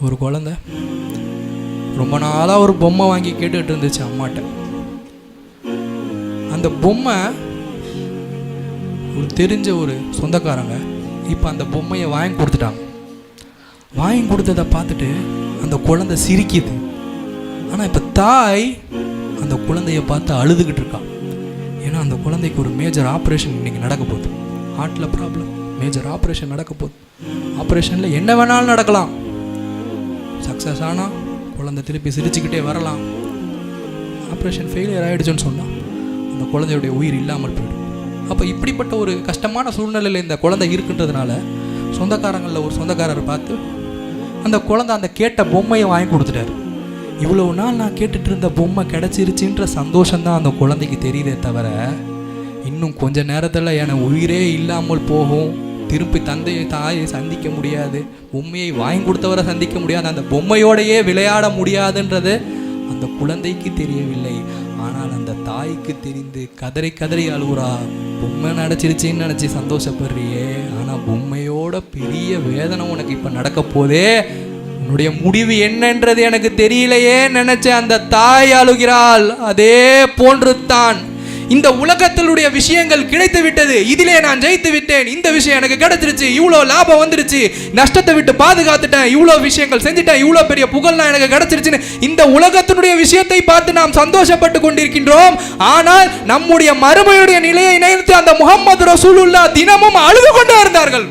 ஒரு குழந்தை ரொம்ப நாளாக ஒரு பொம்மை வாங்கி கேட்டுக்கிட்டு இருந்துச்சு அம்மாட்ட. அந்த பொம்மை ஒரு தெரிஞ்ச ஒரு சொந்தக்காரங்க இப்போ அந்த பொம்மையை வாங்கி கொடுத்துட்டாங்க. வாங்கி கொடுத்ததை பார்த்துட்டு அந்த குழந்தை சிரிக்குது. ஆனால் இப்போ தாய் அந்த குழந்தைய பார்த்து அழுதுகிட்டு இருக்கா. ஏன்னா அந்த குழந்தைக்கு ஒரு மேஜர் ஆப்ரேஷன் இன்னைக்கு நடக்க போகுது. ஹார்ட்டில் ப்ராப்ளம், மேஜர் ஆப்ரேஷன் நடக்க போகுது. ஆப்ரேஷனில் என்ன வேணாலும் நடக்கலாம். சக்ஸஸ் ஆனால் குழந்தை திருப்பி சிரிச்சுக்கிட்டே வரலாம். ஆப்ரேஷன் ஃபெயிலியர் ஆகிடுச்சுன்னு சொன்னால் அந்த குழந்தையுடைய உயிர் இல்லாமல் போயிடும். அப்போ இப்படிப்பட்ட ஒரு கஷ்டமான சூழ்நிலையில் இந்த குழந்தை இருக்குன்றதுனால சொந்தக்காரங்களில் ஒரு சொந்தக்காரரை பார்த்து அந்த குழந்தை அந்த கேட்ட பொம்மையை வாங்கி கொடுத்துட்டாரு. இவ்வளோ நாள் நான் கேட்டுட்டு இருந்த பொம்மை கிடச்சிருச்சுன்ற சந்தோஷம்தான் அந்த குழந்தைக்கு தெரியுதே தவிர, இன்னும் கொஞ்ச நேரத்தில் என உயிரே இல்லாமல் போகும், திருப்பி தந்தையை தாயை சந்திக்க முடியாது, பொம்மையை வாங்கி கொடுத்தவரை சந்திக்க முடியாது, அந்த பொம்மையோடையே விளையாட முடியாதுன்றது அந்த குழந்தைக்கு தெரியவில்லை. ஆனால் அந்த தாய்க்கு தெரிந்து கதறி கதறி அழுகுறா. பொம்மை நடச்சிருச்சின்னு நினச்சி சந்தோஷப்படுறியே, ஆனால் பொம்மையோட பெரிய வேதனை உனக்கு இப்போ நடக்க போதே, உன்னுடைய முடிவு என்னன்றது எனக்கு தெரியலையே நினைச்ச அந்த தாய் அழுகிறாள். அதே போன்று தான் இந்த உலகத்தினுடைய விஷயங்கள் கிடைத்து விட்டது. இதிலே நான் ஜெயித்து விட்டேன், இந்த விஷயம் எனக்கு கிடைச்சிருச்சு, இவ்வளோ லாபம் வந்துருச்சு, நஷ்டத்தை விட்டு பாதுகாத்துட்டேன், இவ்வளோ விஷயங்கள் செஞ்சுட்டேன், இவ்வளோ பெரிய புகழ்லாம் எனக்கு கிடைச்சிருச்சுன்னு இந்த உலகத்தினுடைய விஷயத்தை பார்த்து நாம் சந்தோஷப்பட்டு கொண்டிருக்கின்றோம். ஆனால் நம்முடைய மறுமையுடைய நிலையை நினைத்து அந்த முஹம்மது ரசூலுல்லாஹ் தினமும் அழுது கொண்டே இருந்தார்கள்.